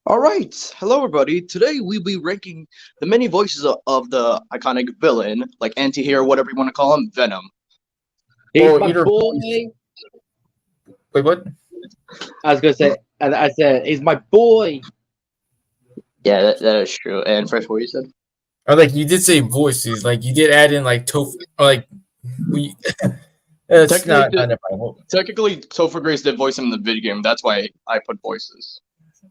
All right, hello everybody. Today we'll be ranking the many voices of the iconic villain, like anti-hero, whatever you want to call him, Venom. He's Or my either boy. wait, what? I was gonna say, I said he's my boy. Yeah, that is true. And Fresh, what you said? Or like you did say voices, like you did add in like Toph, or like we. It's Technically, not never mind. technically, Topher Grace did voice him in the video game. That's why I put voices.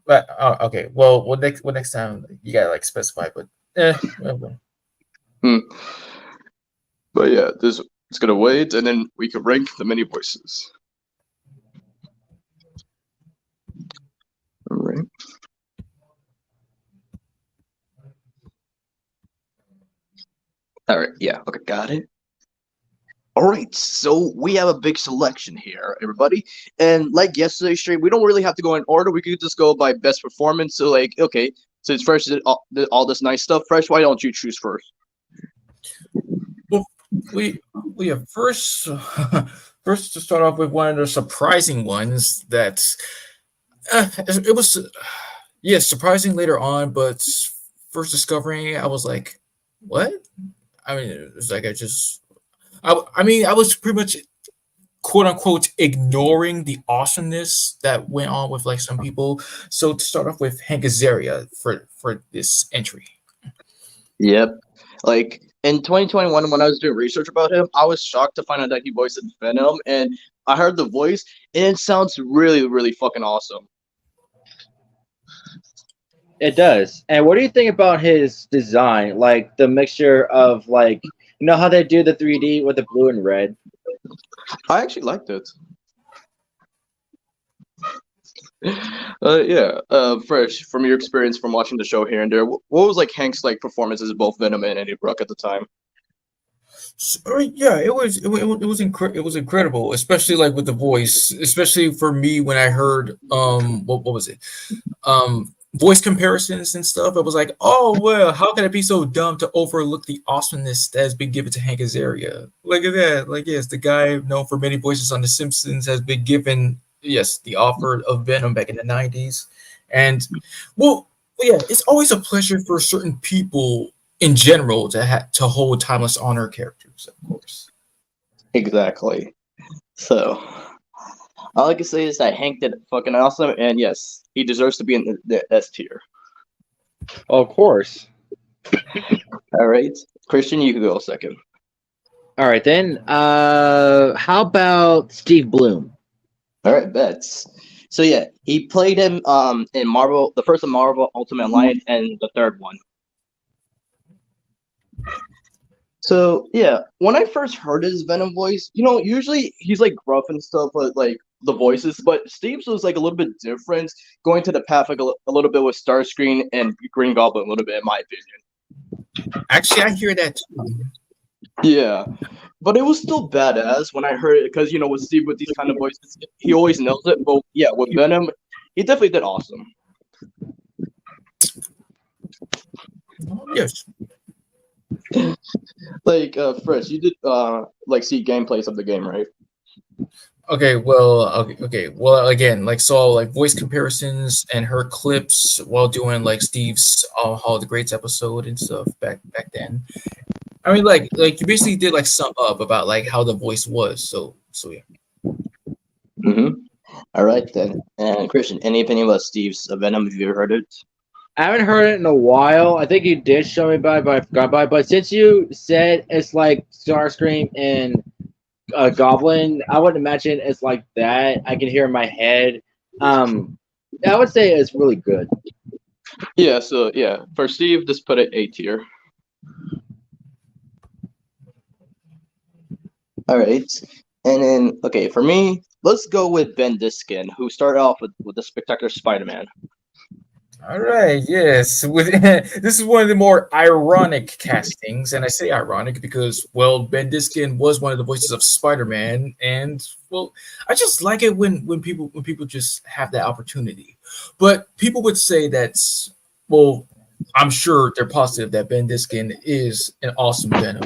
But okay, well, what next time you gotta like specify, but well. Hmm. But yeah, this it's gonna wait, and then we can rank the many voices. All right. All right. Yeah. Okay. Got it. All right, so we have a big selection here, everybody. And like yesterday's stream, we don't really have to go in order. We could just go by best performance. So, like, okay, since Fresh did all this nice stuff, Fresh, why don't you choose first? Well, we have first first to start off with one of the surprising ones that it was yes surprising later on, but first discovering it, I was like, what? I mean, it was like I mean, I was pretty much quote unquote ignoring the awesomeness that went on with like some people. So to start off with Hank Azaria for this entry. Yep. Like in 2021, when I was doing research about him, I was shocked to find out that he voiced Venom, and I heard the voice, and it sounds really, really fucking awesome. It does. And what do you think about his design? Like the mixture of how they do the 3D with the blue and red. I actually liked it. Yeah. Fresh, from your experience from watching the show here and there, what was like Hank's like performances as both Venom and Eddie Brock at the time? So, yeah, it was incredible, especially like with the voice, especially for me when I heard what was it voice comparisons and stuff. I was like, oh well, how can I be so dumb to overlook the awesomeness that has been given to Hank Azaria? Look at that, like yes, the guy known for many voices on The Simpsons has been given yes the offer of Venom back in the '90s, and well yeah, it's always a pleasure for certain people in general to hold timeless honor characters, of course. Exactly. So, all I can say is that Hank did fucking awesome, and yes, he deserves to be in the S tier. Of course. All right, Christian, you can go second. All right then. How about Steve Bloom? All right, bets. So yeah, he played him in Marvel, the first of Marvel Ultimate Alliance, and the third one. So yeah, when I first heard his Venom voice, usually he's like gruff and stuff, but like the voices. But Steve's was like a little bit different, going to the path like a little bit with Starscream and Green Goblin, a little bit in my opinion. Actually, I hear that too. Yeah, but it was still badass when I heard it because with Steve with these kind of voices, he always nails it. But yeah, with Venom, he definitely did awesome. Yes. Like Fresh, you did like see gameplays of the game, right? Okay. Well, again, like saw like voice comparisons and her clips while doing like Steve's Hall of the Greats episode and stuff back then. I mean, like you basically did like sum up about like how the voice was. So yeah. Mm-hmm. All right then. And Christian, any opinion about Steve's Venom? Have you ever heard it? I haven't heard it in a while. I think you did show me by, but I forgot about it. But since you said it's like Starscream and Goblin, I would imagine it's like that. I can hear in my head. I would say it's really good. Yeah. So yeah, for Steve, just put it A tier. All right. And then okay, for me, let's go with Ben Diskin, who started off with the Spectacular Spider-Man. All right, yes. With this is one of the more ironic castings, and I say ironic because well, Ben Diskin was one of the voices of Spider-Man, and well, I just like it when people just have that opportunity. But people would say well, I'm sure they're positive that Ben Diskin is an awesome Venom,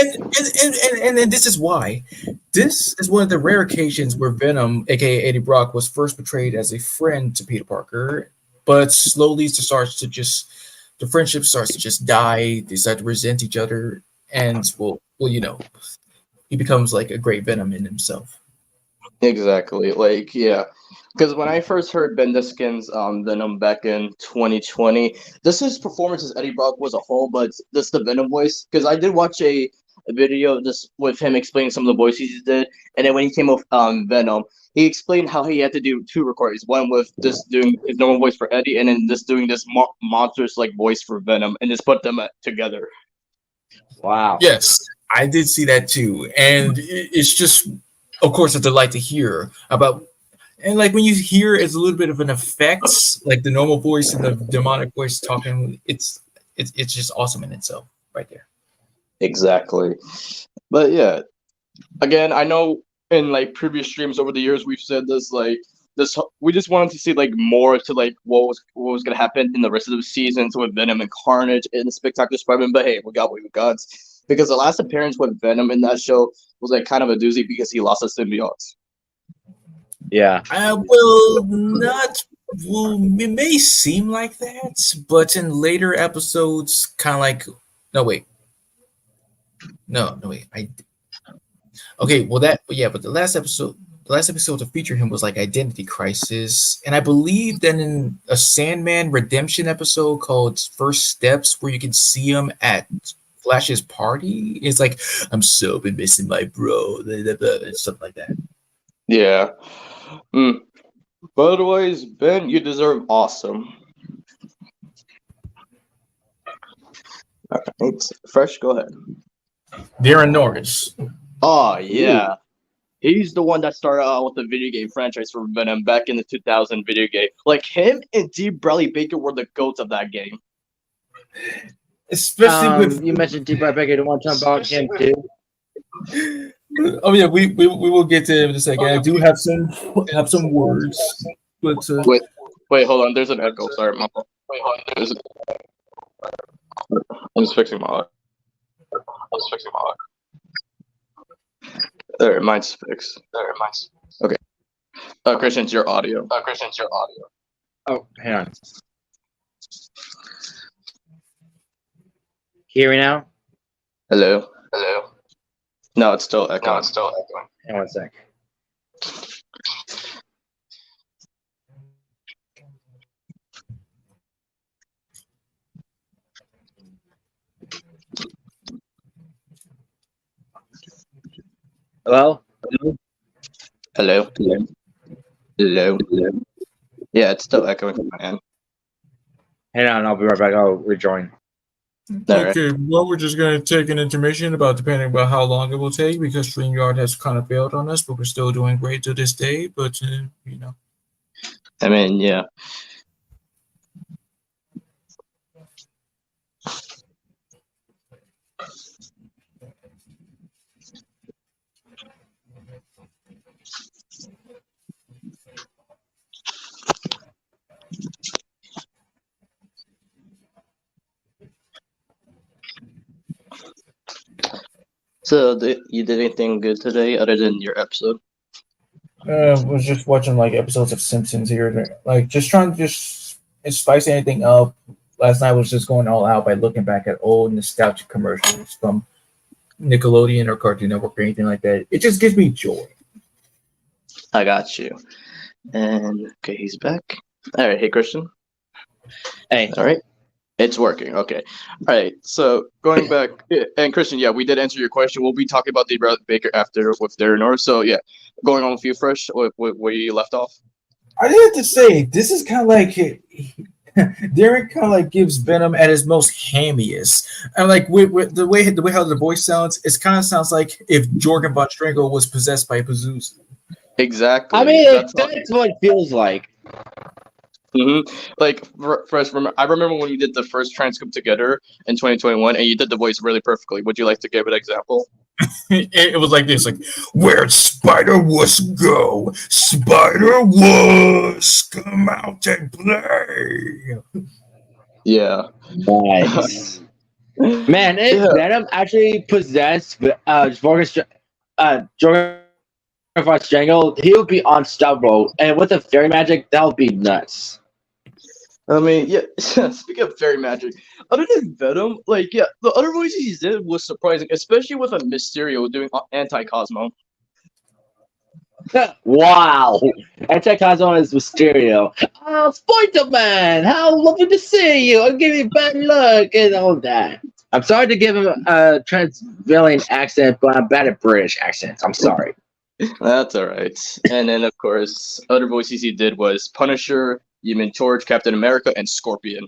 And this is why. This is one of the rare occasions where Venom, aka Eddie Brock, was first portrayed as a friend to Peter Parker, but slowly the friendship starts to just die. They start to resent each other, and he becomes like a great Venom in himself. Exactly. Like, yeah. Because when I first heard Bendiskin's Venom back in 2020, this his performance as Eddie Brock was a whole, but this the Venom voice. Because I did watch a video just with him explaining some of the voices he did, and then when he came off Venom, he explained how he had to do two recordings. One with just doing his normal voice for Eddie, and then just doing this monstrous like voice for Venom, and just put them together. Wow. Yes, I did see that too, and it's just, of course, a delight to hear about. And like when you hear it's a little bit of an effect, like the normal voice and the demonic voice talking, it's just awesome in itself, right there. Exactly. But yeah, again, I know in like previous streams over the years we've said this like this we just wanted to see like more to like what was gonna happen in the rest of the seasons with Venom and Carnage and the Spectacular Spider-Man. But hey, we got what we got because the last appearance with Venom in that show was like kind of a doozy because he lost a symbiote. Yeah. It may seem like that, but in later episodes, kind of like, no, wait. No, wait. Okay, well, but the last episode to feature him was like Identity Crisis. And I believe that in a Sandman Redemption episode called First Steps, where you can see him at Flash's party, it's like, I'm so been missing my bro, and stuff like that. Yeah. But otherwise, Ben, you deserve awesome. All right, Fresh, go ahead. Darren Norris. Oh yeah, he's the one that started out with the video game franchise for Venom back in the 2000 video game. Like him and D. Bradley Baker were the goats of that game. Especially with you mentioned D. Bradley Baker. Do you want to talk about him too? Oh yeah, we will get to him in a second. I do have some words, but wait, hold on. There's an echo. Sorry, my fault. Wait, hold on. I'm just fixing my. There, mine's fixed. Okay. Christian, it's your audio. Oh, hang on. Hear me now? Hello. No, it's still echoing. Hang on one sec. Hello? Hello. Yeah, it's still echoing from my end. Hang on, I'll be right back. I'll rejoin. okay. Well, we're just gonna take an intermission depending about how long it will take because StreamYard has kind of failed on us, but we're still doing great to this day. But I mean, yeah. So, you did anything good today other than your episode? was just watching like episodes of Simpsons here, like just trying to spice anything up. Last night was just going all out by looking back at old nostalgic commercials from Nickelodeon or Cartoon Network or anything like that. It just gives me joy. I got you. And okay, he's back. All right, hey Christian. Hey. All right. It's working. Okay. All right. So going back, and Christian, yeah, we did answer your question. We'll be talking about the Baker after with Darren Norris. So yeah, going on with you, Fresh, where you left off. I did have to say this is kind of like Darren kind of like gives Venom at his most hammiest, and like with the way how the voice sounds, it kind of sounds like if Jorgen von Strangle was possessed by Pazuzu. Exactly. I mean, that's what it feels like. Like Fresh, I remember when we did the first transcript together in 2021, and you did the voice really perfectly. Would you like to give an example? It was like this, like, where'd Spider-Wuss go? Spider-Wuss, come out and play. Yeah. Nice. Man, if Yeah, Venom actually possessed Jorgen Jangle, he would be unstoppable. And with the fairy magic, that would be nuts. I mean, yeah. Speaking of fairy magic, other than Venom, like, yeah, the other voices he did was surprising, especially with a Mysterio doing anti Cosmo. Wow. Anti-Cosmo is Mysterio. Oh, Spider-Man! How lovely to see you! I'll give you bad luck and all that. I'm sorry to give him a Transylvanian accent, but I'm bad at British accents. I'm sorry. That's all right. And then, of course, other voices he did was Punisher, Human Torch, Captain America, and Scorpion.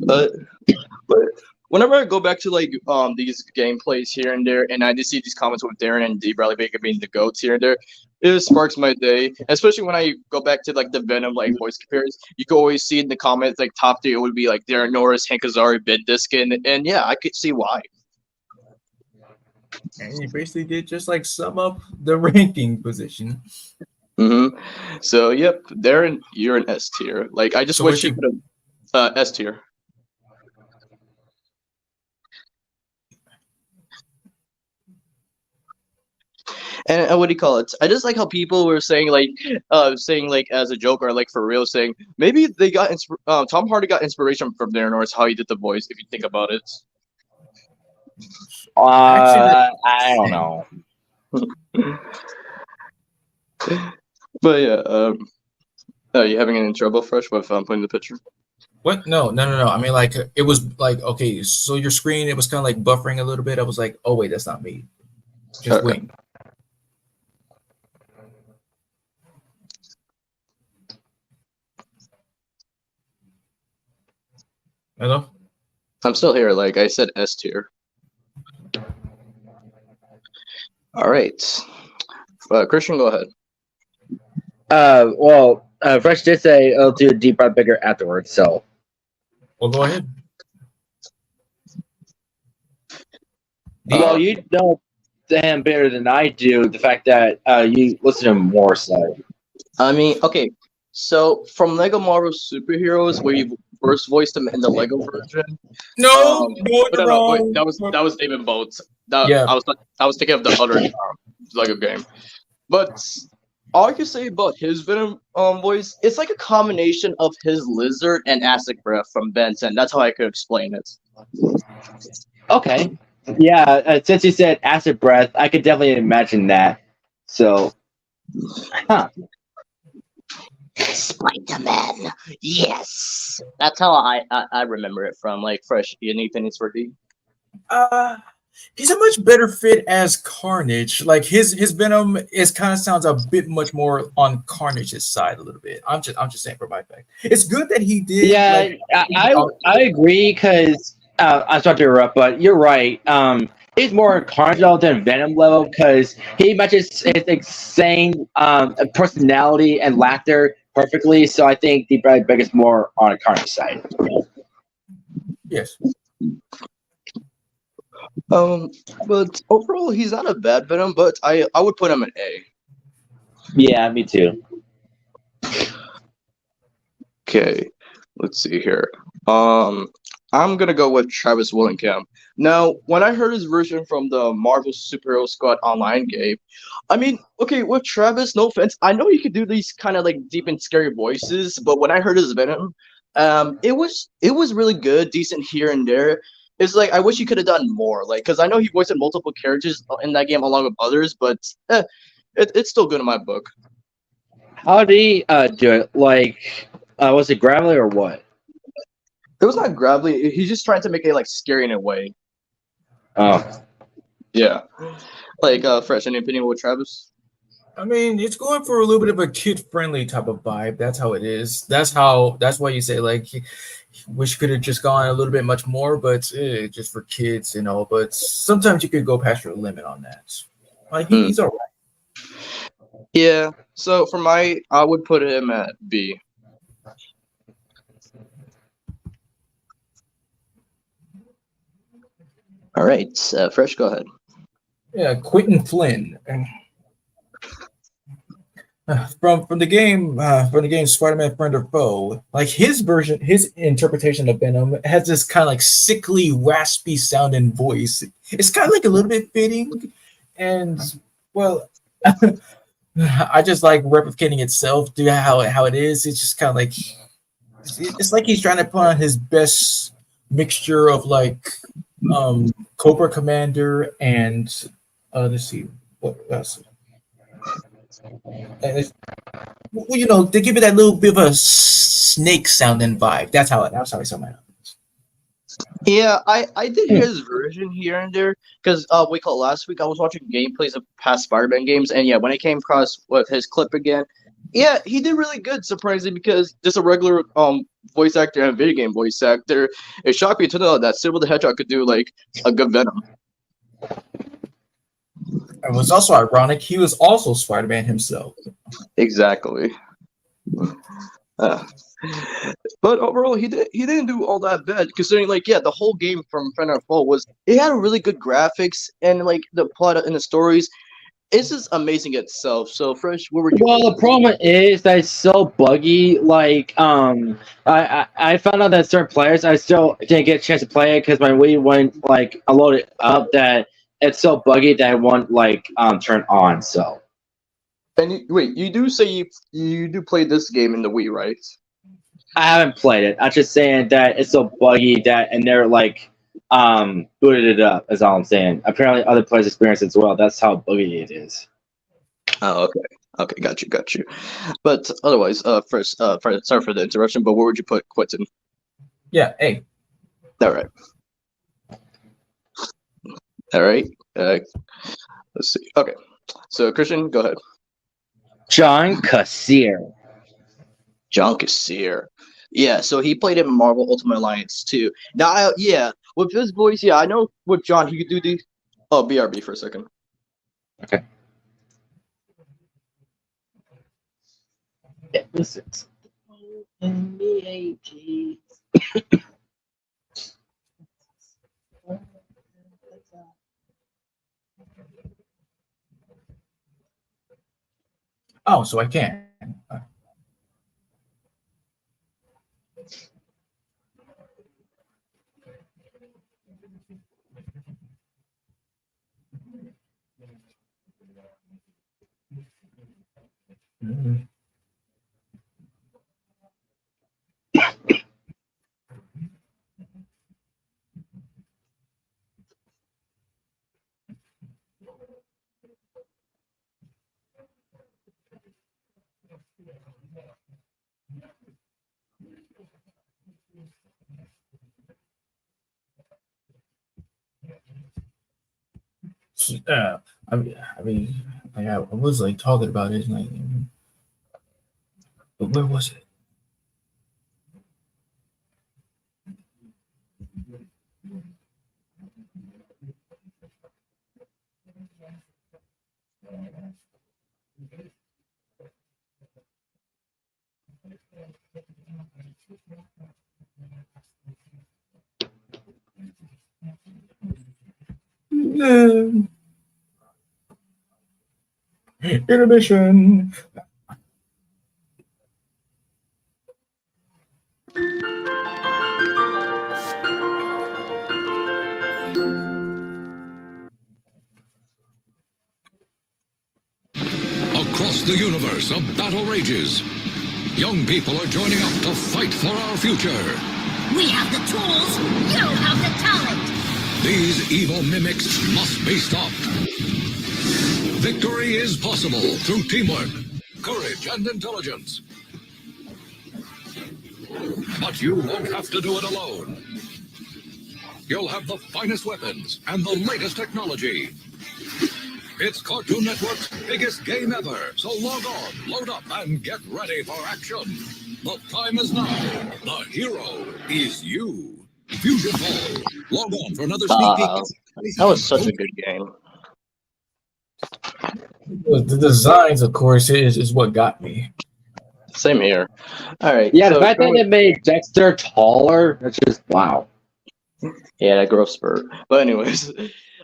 But But whenever I go back to like these gameplays here and there, and I just see these comments with Darren and D Bradley Baker being the goats here and there, it sparks my day. Especially when I go back to like the Venom like voice compares, you can always see in the comments like top three it would be like Darren Norris, Hank Azaria, Ben Diskin, and yeah, I could see why. And you basically did just like sum up the ranking position. So yep, Darren, you're an S tier. Like I just So wish where's he your could have S tier. And what do you call it? I just like how people were saying like as a joke or like for real, saying maybe they got Tom Hardy got inspiration from Darren Norris how he did the voice. If you think about it, actually? I don't know. but yeah, are you having any trouble, Fresh, with putting the picture? What? No. I mean, like it was like okay. So your screen, it was kind of like buffering a little bit. I was like, oh wait, that's not me. Just Okay. wait. Hello. I'm still here. Like I said, S tier. All right, Christian, go ahead. Fresh did say I'll do a deep dive bigger afterwards, so. Well, go ahead. Well, Uh, you know him better than I do. The fact that you listen to him more, so. I mean, okay. So from Lego Marvel Superheroes, where you first voiced him in the Lego version. No, no, But you're no, wait, wrong. that was David Boats. That Yeah. I was thinking of the other Lego game. But all I can say about his Venom voice, it's like a combination of his lizard and acid breath from Ben 10. That's how I could explain it. Okay. Yeah, since you said acid breath, I could definitely imagine that. So, huh. Spider-Man, yes. That's how I remember it from. Like Fresh, anything is for D. Uh, he's a much better fit as Carnage. Like his Venom is kind of sounds a bit much more on Carnage's side a little bit. I'm just saying for my fact. It's good that he did Yeah, like. I agree because I'm sorry to interrupt, but you're right. He's more Carnage level than Venom level because he matches his insane personality and laughter perfectly. So I think the Brad Big is more on a Carnage side. Yes. But overall, he's not a bad Venom, but I would put him an A. Yeah, me too. Okay, let's see here. I'm gonna go with Travis Willingham. Now, when I heard his version from the Marvel Superhero Squad online game, I mean, okay, with Travis, no offense, I know he could do these kind of like deep and scary voices, but when I heard his Venom, it was really good, decent here and there. It's like I wish he could have done more, like because I know he voiced multiple characters in that game along with others, but it's still good in my book. How did he do it? Like, was it Gravely or what? It was not gravelly. He's just trying to make it like scary in a way. Oh, Yeah. Like Fresh, any opinion with Travis? I mean, it's going for a little bit of a kid-friendly type of vibe. That's how it is. That's why you say like, wish could have just gone a little bit much more, but just for kids, you know. But sometimes you could go past your limit on that. Like he's all right. Yeah. So for I would put him at B. All right, Fresh, go ahead. Yeah, Quentin Flynn. From the game Spider-Man Friend or Foe, like his version, his interpretation of Venom has this kind of like sickly, raspy sounding voice. It's kind of like a little bit fitting, and well, I just like replicating itself, do how it is. It's just kind of like it's like he's trying to put on his best mixture of like Cobra Commander and let's see what else. Well, they give it that little bit of a snake sounding vibe. That's how I saw my. Yeah, I did hear his version here and there because we call last week I was watching gameplays of past Spider-Man games, and yeah, when I came across with his clip again, yeah, he did really good, surprisingly, because just a regular voice actor and video game voice actor, it shocked me to know that Silver the Hedgehog could do like a good Venom. It was also ironic. He was also Spider-Man himself. Exactly. But overall, he didn't do all that bad considering like yeah, the whole game from Friend or Foe was it had a really good graphics and like the plot and the stories. It's just amazing itself. So Fresh, what were you? Well, the problem is that it's so buggy. Like, I found out that certain players, I still didn't get a chance to play it because my Wii went like I loaded up that it's so buggy that it won't like turn on. So. And wait, you do say you do play this game in the Wii, right? I haven't played it. I'm just saying that it's so buggy that and they're like booted it up is all I'm saying. Apparently other players experience it as well. That's how buggy it is. Oh, okay. Okay, got you. But otherwise, first, sorry for the interruption, but where would you put Quentin? Yeah, hey. All right. All right. Let's see. Okay. So Christian, go ahead. John Cassier. John Cassier. Yeah, so he played in Marvel Ultimate Alliance too. Now, yeah, with his voice, yeah, I know with John he could do the. Oh, BRB for a second. Okay. Listen. Oh, so I can. I was like talking about it, like, but where was it? Intermission. Across the universe, a battle rages. Young people are joining up to fight for our future. We have the tools, you have the talent. These evil mimics must be stopped. Victory is possible through teamwork, courage, and intelligence. But you won't have to do it alone. You'll have the finest weapons and the latest technology. It's Cartoon Network's biggest game ever, so log on, load up, and get ready for action. The time is now. The hero is you. Fusion Ball. Log on for another sneak peek. That was such a good game. The designs, of course, is what got me. Same here. All right. Yeah, so the fact that they made Dexter taller, that's just wow. Yeah, that growth spurt. But anyways,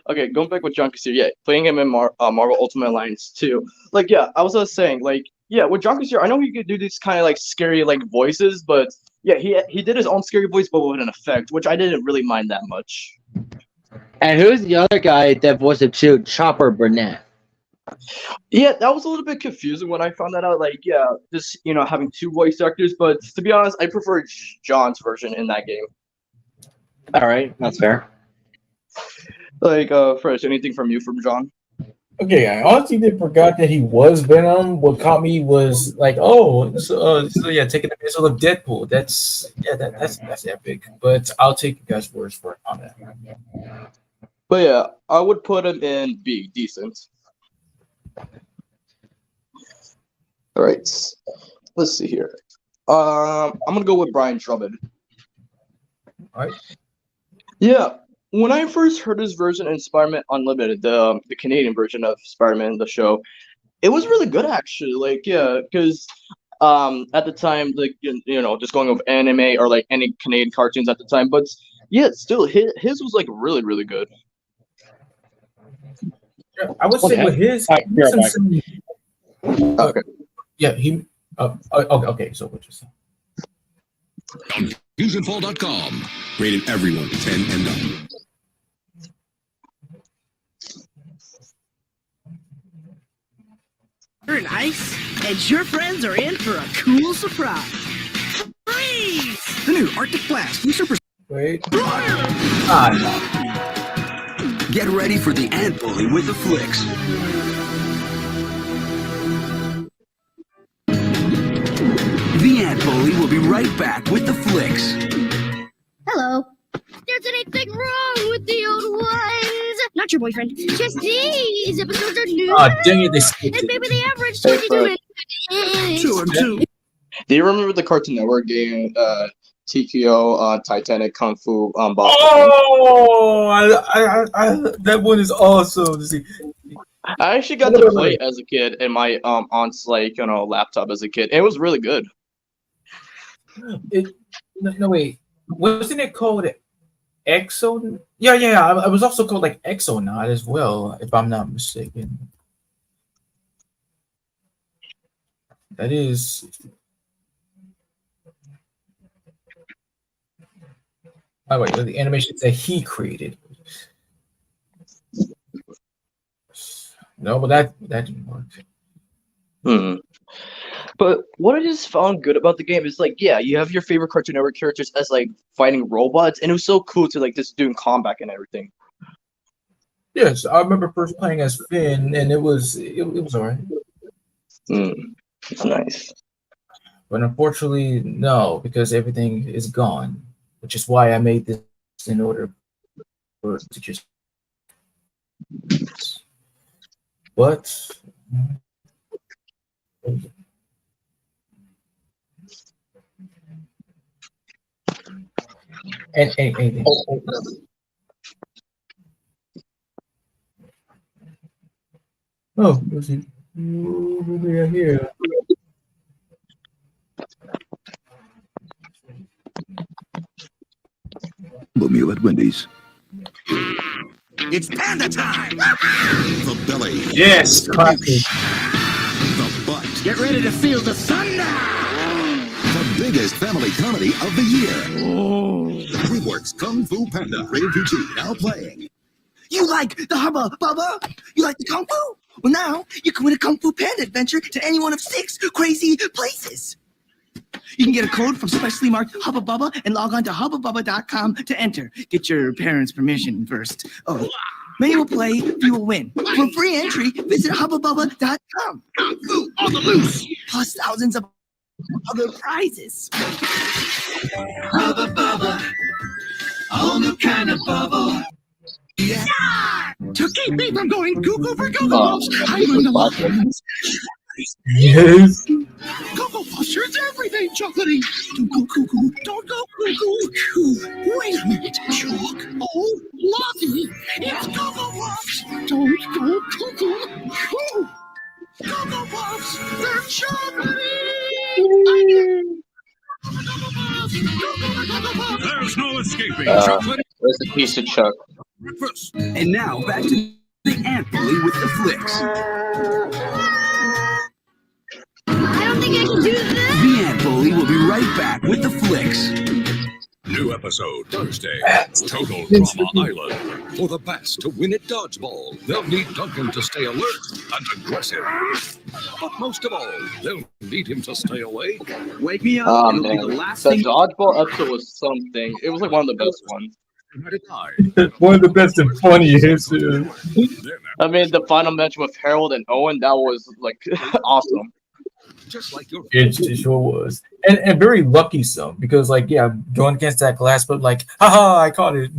okay, going back with John Cassier, yeah, playing him in Marvel Ultimate Alliance too. Like, yeah, I was just saying, like, yeah, with John Crucier, I know he could do these kind of like scary like voices, but yeah, he did his own scary voice, but with an effect, which I didn't really mind that much. And who's the other guy that voiced him too? Chopper Burnett. Yeah, that was a little bit confusing when I found that out. Like, yeah, just having two voice actors, but to be honest, I prefer John's version in that game. All right, that's fair. Like, Fresh, anything from you from John? Okay, I honestly did forgot that he was Venom. What caught me was like, oh, so yeah, taking the visual of Deadpool. That's epic. But I'll take you guys' words for it on that. But yeah, I would put him in B, decent. All right, let's see here. I'm gonna go with Brian Drummond. All right. Yeah, when I first heard his version in Spider-Man Unlimited, the Canadian version of Spider-Man the show, it was really good actually. Like, yeah, because at the time, like just going with anime or like any Canadian cartoons at the time, but yeah, still his was like really really good. Yeah, I would say with his. Okay. Yeah, he. Okay. So what you say? FusionFall.com. Rated everyone 10 and up. You're nice, and your friends are in for a cool surprise. Freeze! The new Arctic Blast from Super. Wait. Get ready for the Ant Bully with the flicks. The Ant Bully will be right back with the flicks. Hello. There's anything wrong with the old ones? Not your boyfriend. Just these episodes are new. Dang it, they skipped And it. maybe the average 22 minutes. 2 and 2. Do you remember the Cartoon Network game TKO Titanic Kung Fu Box? Oh, I that one is awesome to see. I actually got to play it as a kid in my aunt's laptop as a kid. It was really good. No, wait, wasn't it called Exo? Yeah. It was also called like Exonaut as well, if I'm not mistaken. That is. Oh wait, the animations that he created. No, but that didn't work. But what I just found good about the game is like, yeah, you have your favorite Cartoon Network characters as like fighting robots, and it was so cool to like just doing combat and everything. Yes, I remember first playing as Finn, and it was alright. It's nice. But unfortunately, no, because everything is gone, which is why I made this in order for to just. But. And oh, let's see. What we got here? Meal at Wendy's. It's panda time! The belly. Yes, classic. The butt. Get ready to feel the thunder! The biggest family comedy of the year. DreamWorks Kung Fu Panda. Rated PG. Now playing. You like the Hubba Bubba? You like the Kung Fu? Well, now you can win a Kung Fu Panda adventure to any one of 6 crazy places. You can get a code from specially marked Hubba Bubba and log on to hubbabubba.com to enter. Get your parents' permission first. Oh, many will play, few will win. For free entry, visit hubbabubba.com. Kung Fu on the loose! Plus thousands of other prizes. Hubba Bubba, a whole new kind of bubble. Yeah. To keep me from going cuckoo for Cocoa Puffs, I'm going to lock them. Yes. Cocoa Puffs turns everything chocolatey. Don't go cuckoo, don't go cuckoo. Wait a minute, Chalk. Oh, Lottie, it's Cocoa Puffs. Don't go cuckoo. Cocoa Puffs, they're chocolatey. There's no escaping chocolate. There's a piece of Chuck. Breakfast. And now back to the Ant Bully with the flicks. think I can do that? The Ant Bully will be right back with the flicks. New episode Thursday. Total Drama Island. For the bats to win at dodgeball, they'll need Duncan to stay alert and aggressive. But most of all, they'll need him to stay awake. Wake me up. Oh It'll be man, the last the thing. dodgeball episode was something. It was like one of the best ones. One of the best and funniest. I mean, the final match with Harold and Owen, that was like awesome. Just like your It sure was, and very lucky some because like going against that glass, but like haha, I caught it.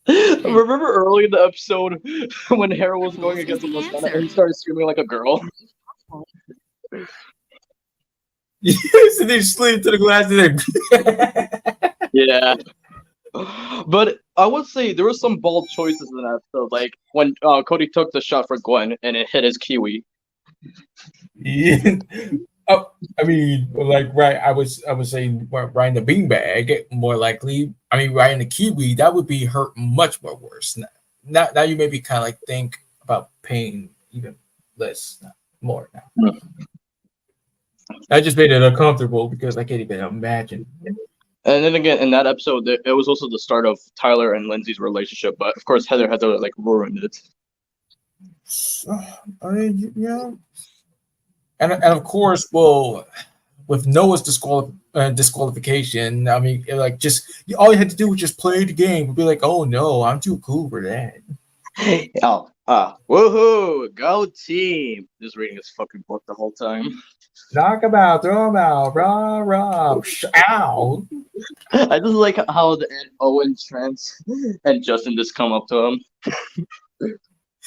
Remember early in the episode when Harold was going against the Mustang and he started screaming like a girl? Yes, and they slid to the glass and then Yeah. But I would say there were some bold choices in that episode, like when Cody took the shot for Gwen and it hit his kiwi. yeah. Oh, I mean, like right, I was saying riding the beanbag more likely. I mean, riding the kiwi that would be hurt much more worse. Now you maybe kind of like think about pain even less, more now. I just made it uncomfortable because I can't even imagine. And then again, in that episode, it was also the start of Tyler and Lindsay's relationship. But of course, Heather had to like ruin it. I mean, yeah. And of course, well, with Noah's disqualification, I mean, like just all you had to do was just play the game. Would be like, oh no, I'm too cool for that. Woohoo! Go team! Just reading his fucking book the whole time. Knock him out, throw him out, rah rah, ow. I just like how Owen, Trent, and Justin just come up to him.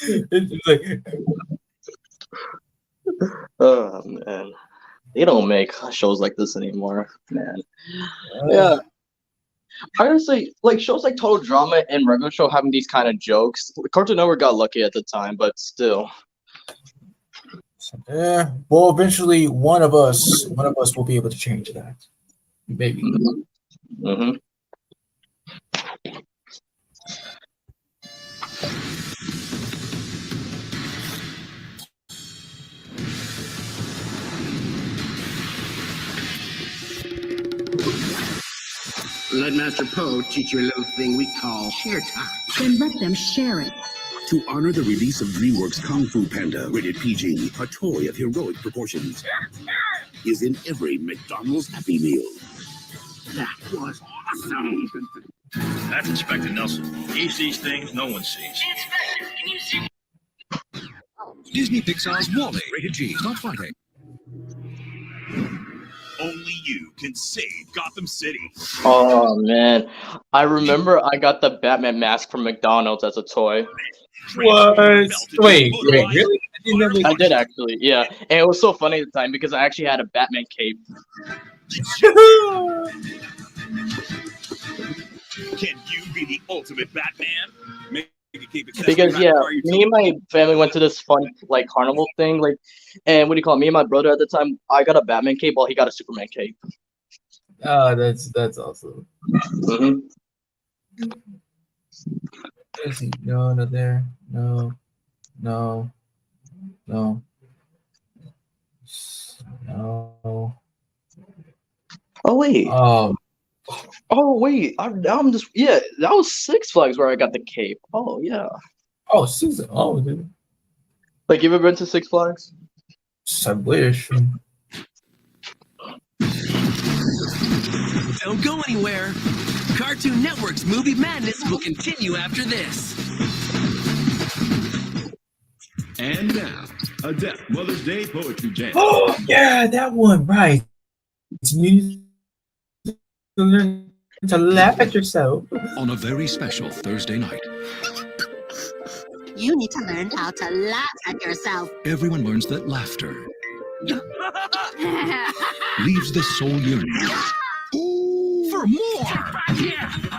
It's like, Oh man, they don't make shows like this anymore, man. Yeah, honestly, like shows like Total Drama and regular show having these kind of jokes. Cartoon Network got lucky at the time, but still. yeah. Well, eventually, one of us will be able to change that. Maybe. Mm-hmm. Let Master Po teach you a little thing we call share time. Then let them share it. To honor the release of DreamWorks Kung Fu Panda, rated PG, a toy of heroic proportions, is in every McDonald's Happy Meal. That was awesome. That's Inspector Nelson. He sees things no one sees. Disney Pixar's Wall-E, rated G, not fighting. Only you can save Gotham City. Oh man, I remember I got the Batman mask from McDonald's as a toy. What? Wait, really? I did actually, yeah. And it was so funny at the time because I actually had a Batman cape. Can you be the ultimate Batman? Make a cape accessory Because right yeah, where you me and my family went to this fun like carnival thing, like, and what do you call it? Me and my brother at the time, I got a Batman cape while he got a Superman cape. Oh, that's awesome. Mm-hmm. Is he? No, not there. No. No. No. No. Oh wait. Oh, Wait. I'm just yeah. That was Six Flags where I got the cape. Oh yeah. oh, Susan. Oh, dude. Like you ever been to Six Flags? I wish. Don't go anywhere. Cartoon Network's Movie Madness will continue after this. And now, a Deaf Mother's Day Poetry Jam. Oh, yeah, that one. Right. It's music to learn to laugh at yourself. On a very special Thursday night, You need to learn how to laugh at yourself. everyone learns that laughter leaves the soul yearning. For more!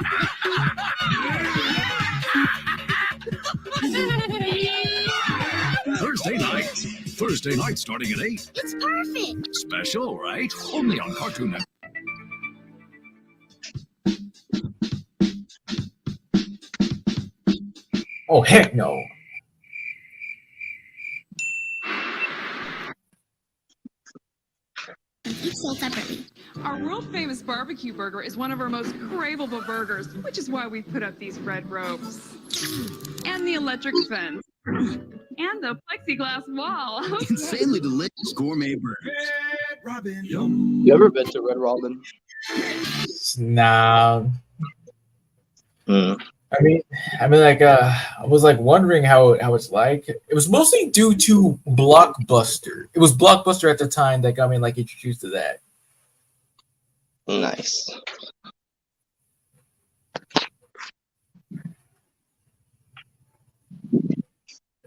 Thursday night starting at 8. It's perfect. Special, right? Only on Cartoon Network. Oh, heck no. Our world-famous barbecue burger is one of our most craveable burgers, which is why we put up these red ropes. And the electric fence. And the plexiglass wall. Insanely delicious gourmet burgers. Robin. You ever been to Red Robin? Nah. Hmm. I mean, like, I was like wondering how it's like. It was mostly due to Blockbuster. It was Blockbuster at the time that got me like introduced to that. Nice.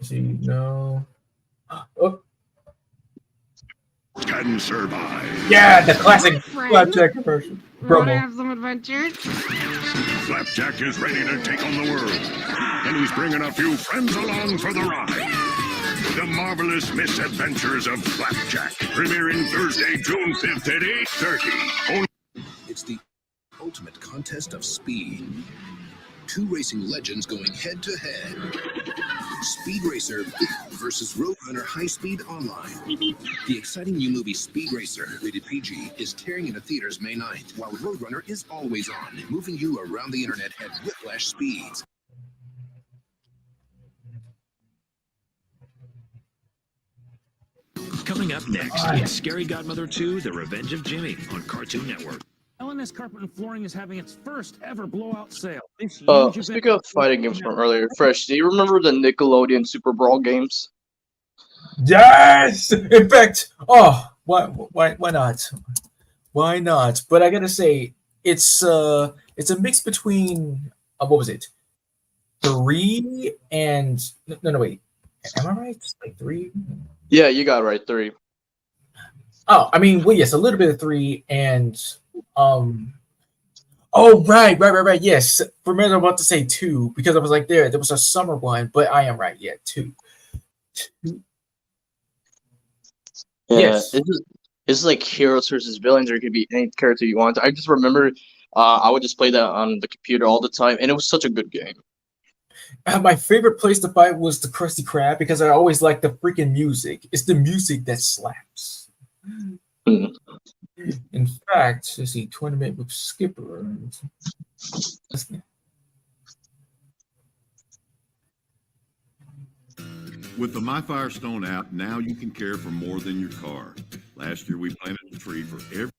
See, no. Oh, Can survive. yeah, the classic Flapjack commercial. Want to Promo. have some adventures? Flapjack is ready to take on the world. And he's bringing a few friends along for the ride. The Marvelous Misadventures of Flapjack. Premiering Thursday, June 5th at 8:30. It's the ultimate contest of speed. Two racing legends going head to head. Speed Racer versus Roadrunner High Speed Online. The exciting new movie Speed Racer, rated PG, is tearing into theaters May 9th, while Roadrunner is always on, moving you around the internet at whiplash speeds. Coming up next, it's Scary Godmother 2, The Revenge of Jimmy on Cartoon Network. L&S Carpet and Flooring is having its first ever blowout sale. Speaking of fighting games from earlier, Fresh, do you remember the Nickelodeon Super Brawl games? Yes! In fact, why not? Why not? But I gotta say, it's a mix between what was it? 3 and no wait. Am I right? Like 3? Yeah, you got it right, 3. Oh, I mean, well, yes, a little bit of 3 and oh, right. Yes, for a minute, I was about to say 2 because I was like, there was a summer one, but I am right. Yeah, 2. Yeah, Yes. It's like heroes versus villains, or it could be any character you want. I just remember I would just play that on the computer all the time, and it was such a good game. My favorite place to fight was the Krusty Krab because I always liked the freaking music. It's the music that slaps. Mm. In fact, let's see, tournament with Skipper. With the My Firestone app, now you can care for more than your car. Last year, we planted a tree for every.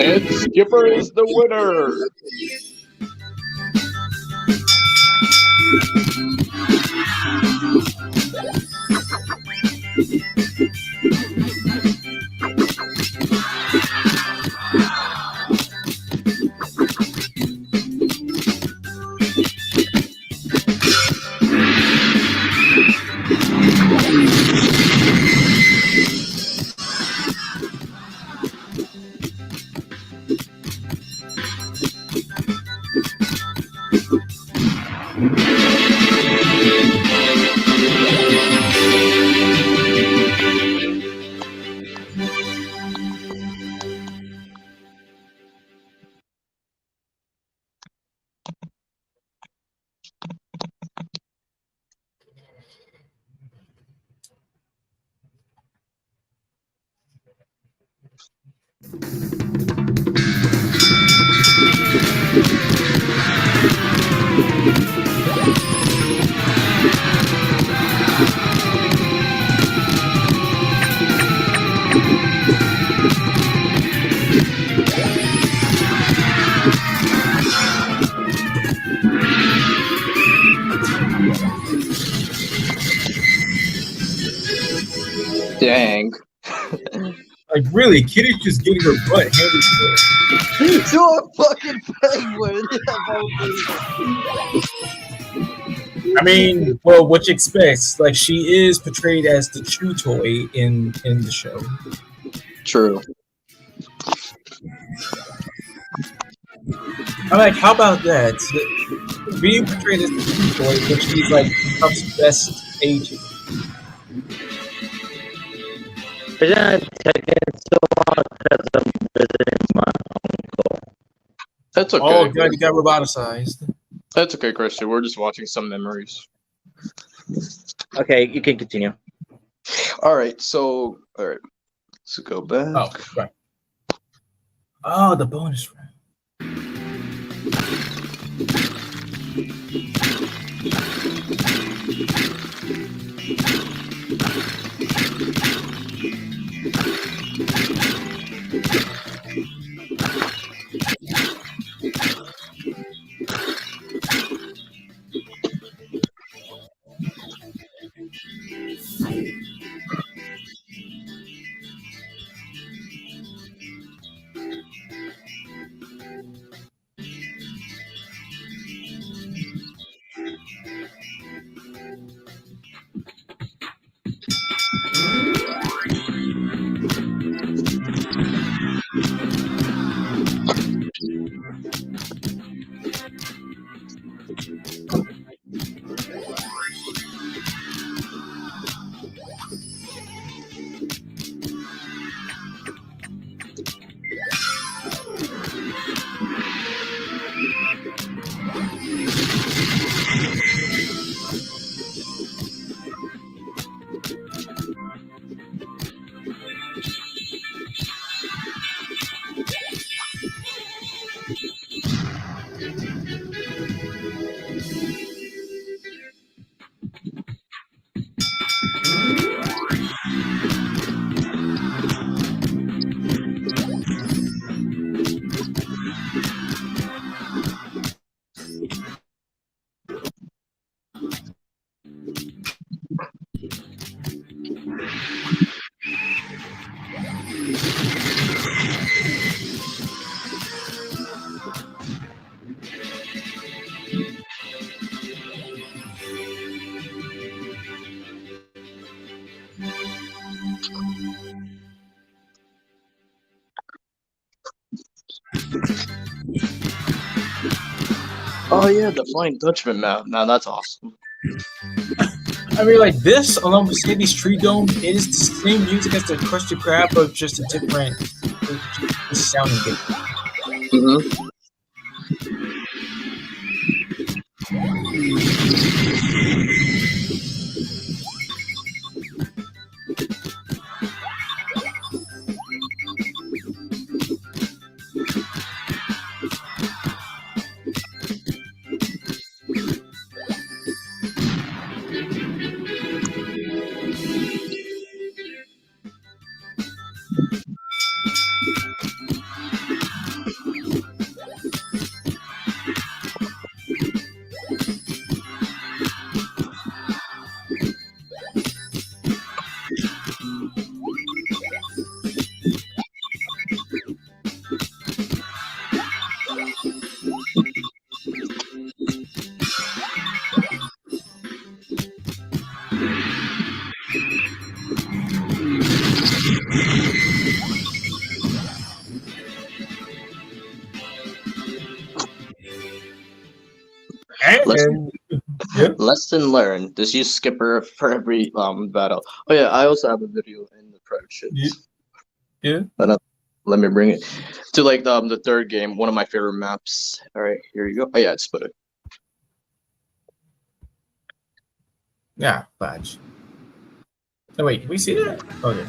And Skipper is the winner. Dang. Like, really, Kitty's just getting her butt handed to her. You're a fucking penguin. I mean, well, what you expect? Like, she is portrayed as the chew toy in the show. True. I'm like, how about that? Being portrayed as the chew toy, when she's like Puff's best agent. It's not taking so long because I'm visiting my uncle. That's okay. Oh, God, you got roboticized. That's okay, Christian. We're just watching some memories. Okay, you can continue. All right. Let's go back. Oh, right. Oh, the bonus round. Oh yeah, the Flying Dutchman map. Now that's awesome. I mean, like this, along with Sandy's Tree Dome, it is the same music as the Krusty Krab, but just a different sounding game. Mm-hmm. Lesson learned. Just use Skipper for every battle. Oh yeah, I also have a video in the project. Yeah. Let me bring it to like the third game. One of my favorite maps. All right, here you go. Oh yeah, it's split it. Yeah, badge. Oh wait, can we see that? Oh yeah.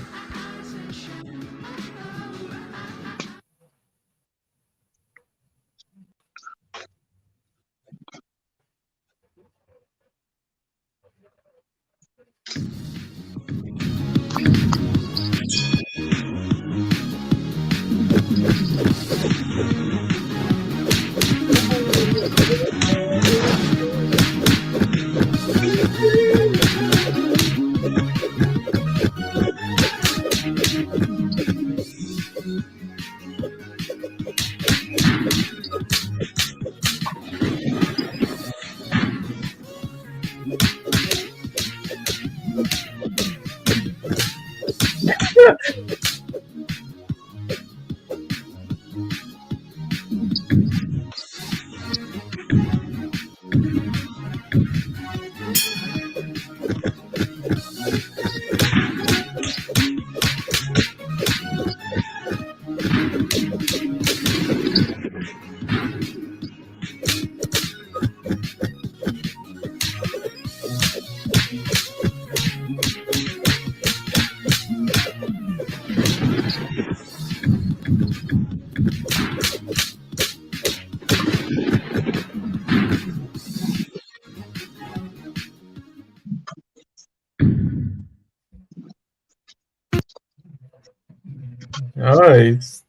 Nice.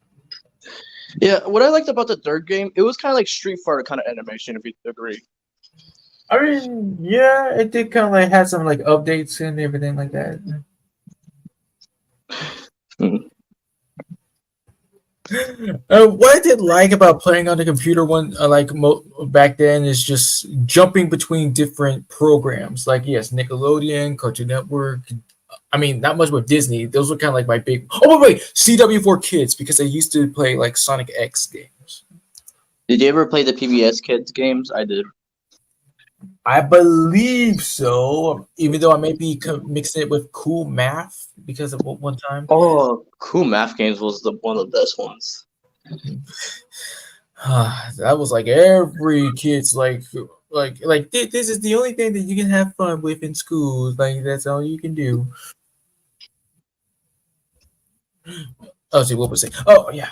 Yeah, what I liked about the third game, it was kind of like Street Fighter kind of animation, if you agree. I mean, yeah, it did kind of like have some like updates and everything like that. What I did like about playing on the computer back then is just jumping between different programs. Like yes, Nickelodeon, Cartoon Network. I mean, not much with Disney. Those were kind of like my big. Oh wait, CW4 Kids because I used to play like Sonic X games. Did you ever play the PBS Kids games? I did. I believe so, even though I may be mixing it with Cool Math because of one time. Oh, Cool Math Games was one of the best ones. That was like every kid's like this is the only thing that you can have fun with in school. Like that's all you can do. Oh, see what was it? Oh yeah.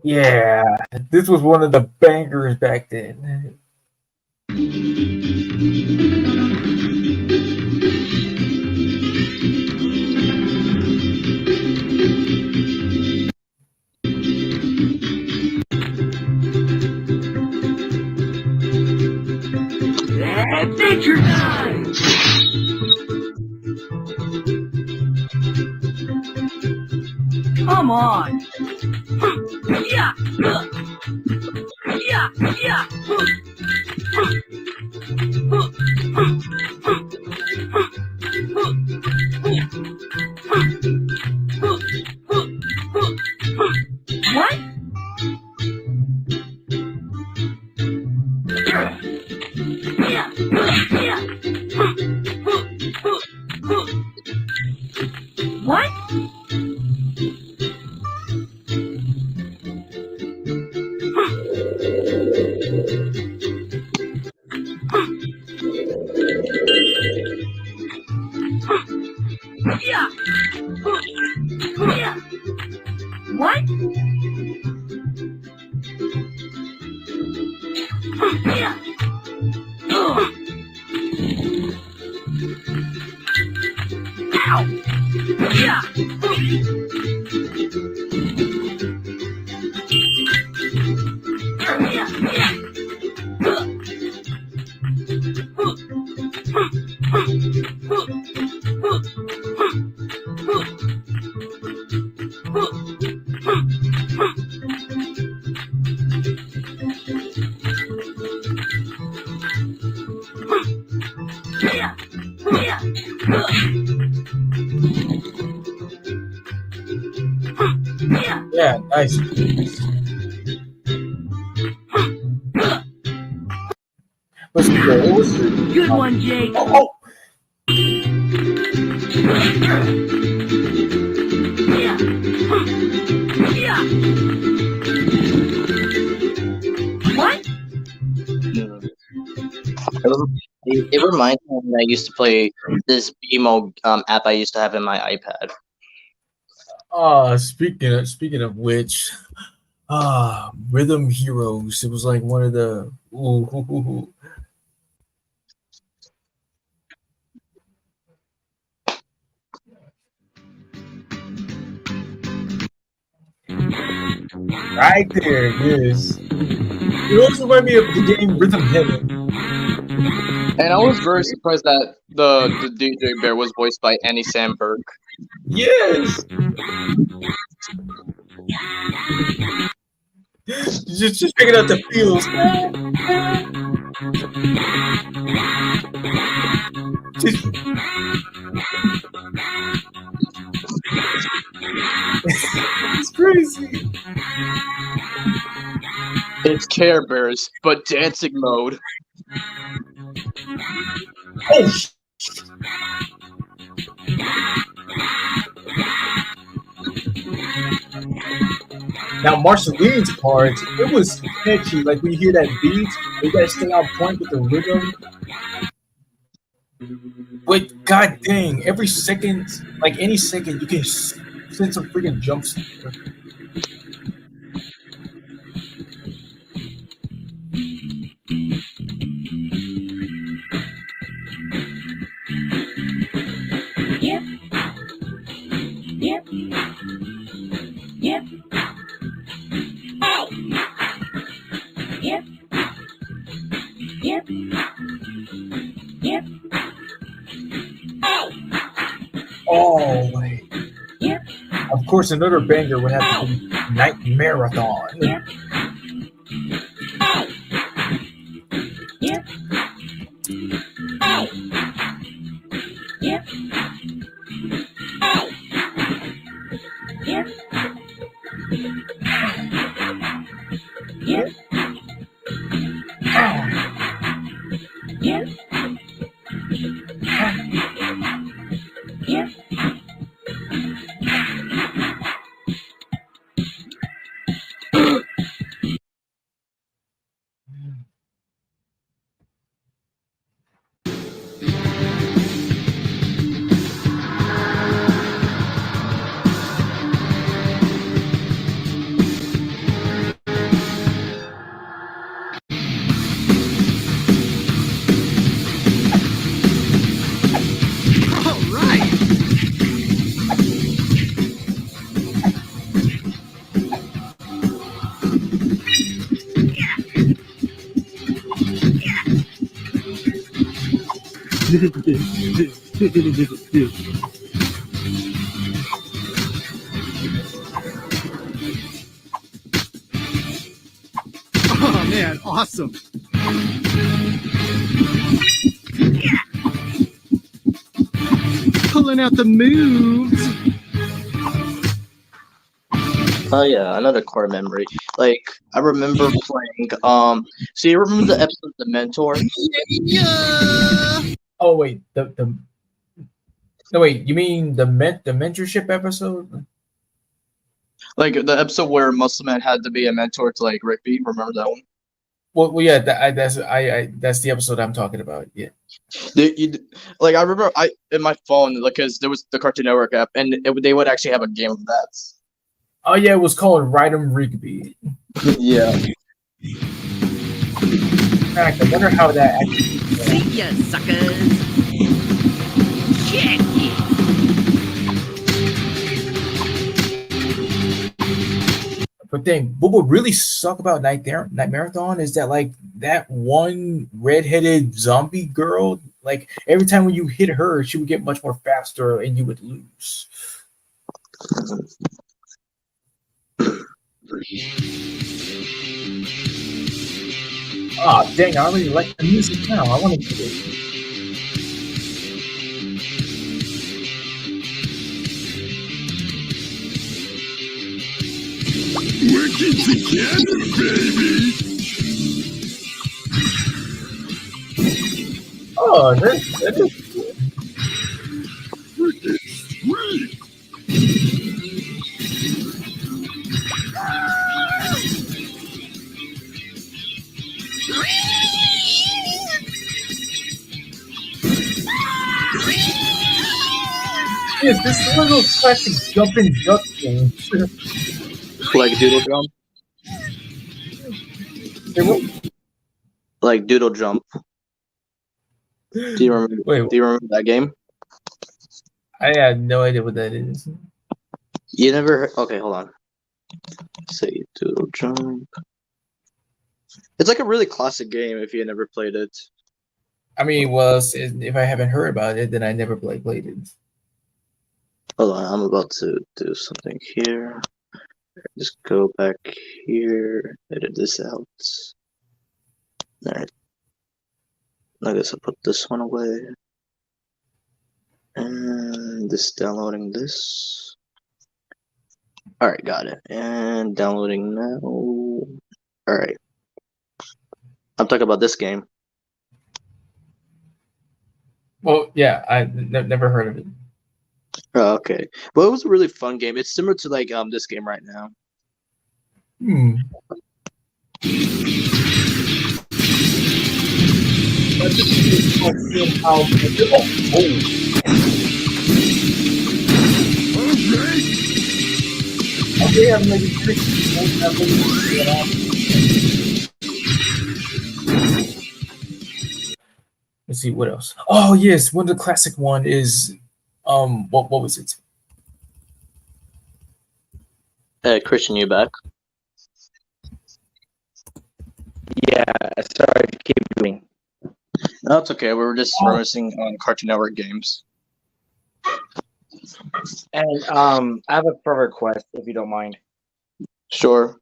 Yeah, this was one of the bangers back then. Adventure time! Come on! Yeah! Yeah! Yeah! What? Yeah! Yeah! What? Yeah! Yeah! What? Yeah! Ow! Yeah! Yeah, nice. Good one, Jake. Oh. Yeah. Yeah. What? It reminds me when I used to play this BMO app I used to have in my iPad. Speaking of which, Rhythm Heroes. It was like one of the right there it is. It also reminded me of the game Rhythm Heaven. And I was very surprised that the DJ Bear was voiced by Annie Samberg. Yes. just picking out the feels. It's crazy. It's Care Bears, but dancing mode. Oh. Now Marceline's part, it was catchy. Like when you hear that beat, you gotta stay on point with the rhythm. But god dang, every second, like any second, you can send some freaking jumps. Yep. Yep. Yep. Ow. Yep. Yep. Yep. Ow. Oh, wait. Yep. Of course, another banger would have to be Night Marathon. Yep. Ow. Yep. Ow. Yep. Ow. Yep. Yep. Ow. Yep. Yep. All right. Oh man, awesome. Pulling out the moves. Oh yeah, another core memory. Like I remember playing. So you remember the episode The Mentor? Yeah. Oh wait, the no wait, you mean the mentorship episode? Like the episode where Muscle Man had to be a mentor to like Rigby. Remember that one? Well yeah, that's the episode I'm talking about. Yeah. Like I remember I in my phone because there was the Cartoon Network app and they would actually have a game of that. Oh yeah, it was called Rydom Rigby. Yeah. In fact, I wonder how that actually. See ya, suckers. Check it. But then, what would really suck about Night Marathon is that like that one redheaded zombie girl, like every time when you hit her, she would get much more faster and you would lose. Ah, dang! I already like the music now. I want to get it. Working together, baby. Oh, that is cool. Freaking sweet. Yes, this is one of those classic jumping duck games. Like Doodle Jump. Like Doodle Jump. Do you remember? Wait, do you remember that game? I had no idea what that is. You never heard? Okay, hold on. Say Doodle Jump. It's like a really classic game if you never played it. I mean, well, if I haven't heard about it, then I never played it. Hold on, I'm about to do something here. Just go back here, edit this out. Alright. I guess I'll put this one away. And this downloading this. Alright, got it. And downloading now. Alright. I'm talking about this game. Well, yeah, I never heard of it. Oh, okay. Well, it was a really fun game. It's similar to like this game right now. Okay, I'm maybe Let's see what else. Oh yes, one of the classic one is what was it? Christian, you back? Yeah, sorry to keep doing. No, it's okay. We were just reminiscing on Cartoon Network games. And I have a further request, if you don't mind. Sure.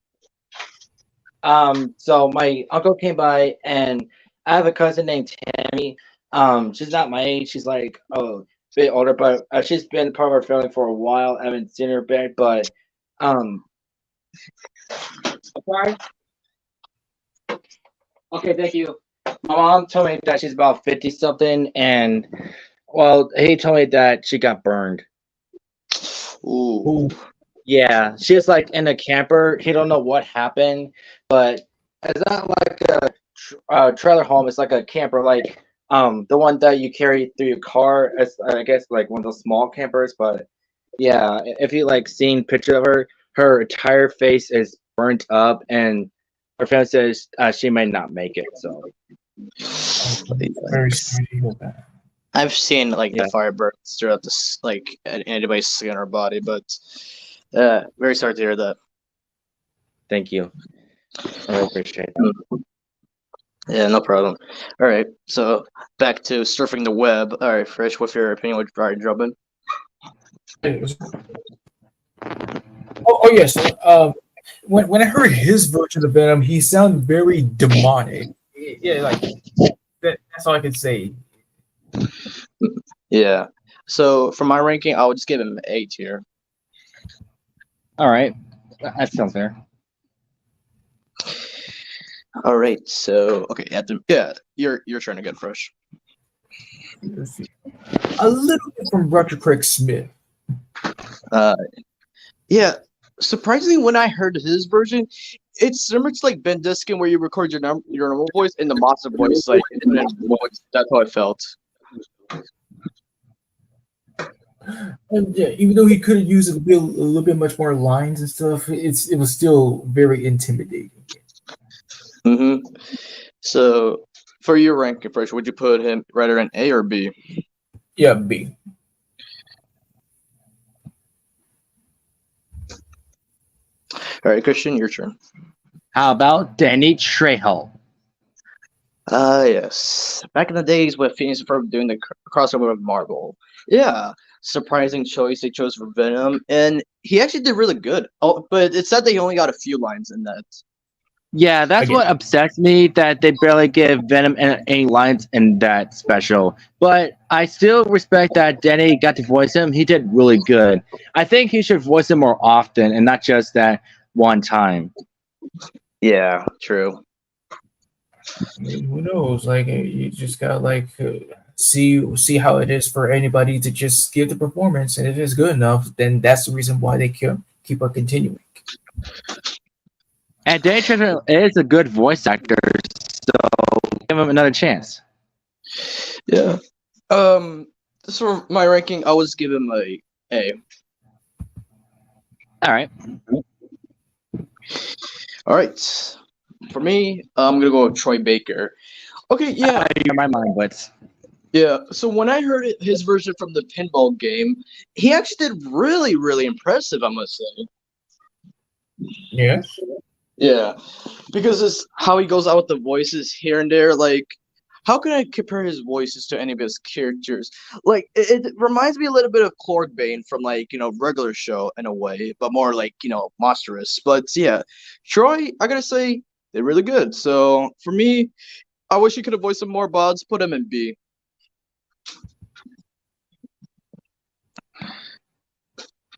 So my uncle came by, and I have a cousin named Tammy. She's not my age. She's like a bit older, but she's been part of our family for a while. I haven't seen her back, but sorry. Okay, thank you. My mom told me that she's about 50 something, and well, he told me that she got burned. Ooh. Yeah, she's like in a camper. He don't know what happened, but it's not like a trailer home. It's like a camper, like the one that you carry through your car. It's I guess like one of those small campers. But yeah, if you like seen picture of her, her entire face is burnt up, and her family says she may not make it. So very sorry to hear that. I've seen like the fire burns throughout this, like anybody's skin or body, but very sorry to hear that. Thank you. I really appreciate that. Yeah, no problem. All right, so back to surfing the web. All right, Fresh, what's your opinion? Would you jump in? Oh yes. When I heard his version of Venom, he sounded very demonic. Yeah, like that's all I could say. Yeah. So for my ranking, I would just give him A tier. All right, that sounds fair. All right. So okay, your turn again, Fresh. A little bit from Roger Craig Smith. Yeah. Surprisingly, when I heard his version, it's similar to like Ben Diskin, where you record your normal voice and the monster voice, like that's how it felt. And yeah, even though he could have used a little bit much more lines and stuff, it was still very intimidating. So for your ranking, Fresh, would you put him rather in A or B? Yeah, B. All right, Christian, your turn. How about Danny Trejo? Yes. Back in the days when Phoenix and Ferb doing the crossover with Marvel. Yeah. Surprising choice they chose for Venom. And he actually did really good. Oh, but it said that he only got a few lines in that. Yeah, that's what upsets me, that they barely give Venom any lines in that special. But I still respect that Danny got to voice him. He did really good. I think he should voice him more often and not just that one time. Yeah, true. I mean, who knows? Like, you just gotta like see how it is for anybody to just give the performance, and if it's good enough, then that's the reason why they keep on continuing. And Danny Trejo is a good voice actor, so give him another chance. Yeah. So my ranking, I was give him a A. All right. All right. For me, I'm gonna go with Troy Baker. Okay, yeah. My mind blitz. Yeah. So when I heard his version from the pinball game, he actually did really, really impressive, I must say. Yeah. Yeah, because it's how he goes out with the voices here and there. Like, how can I compare his voices to any of his characters? Like it reminds me a little bit of Clark Bane from like regular show in a way, but more like monstrous. But yeah, Troy, I gotta say they're really good. So for me, I wish he could have voiced some more bods. Put him in B.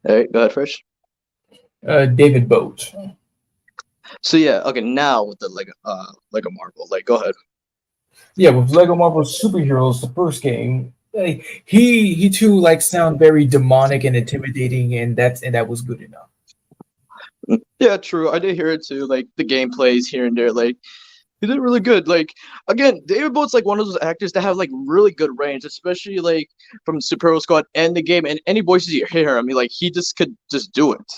All right, go ahead, Fresh. David Boat. So yeah, okay. Now with the Lego Marvel, like, go ahead. Yeah, with Lego Marvel Superheroes, the first game, like, he too like sound very demonic and intimidating, and that was good enough. Yeah, true. I did hear it too. Like the gameplays here and there, like he did really good. Like again, David Boat's like one of those actors that have like really good range, especially like from Superhero Squad and the game, and any voices you hear. I mean, like he just could just do it.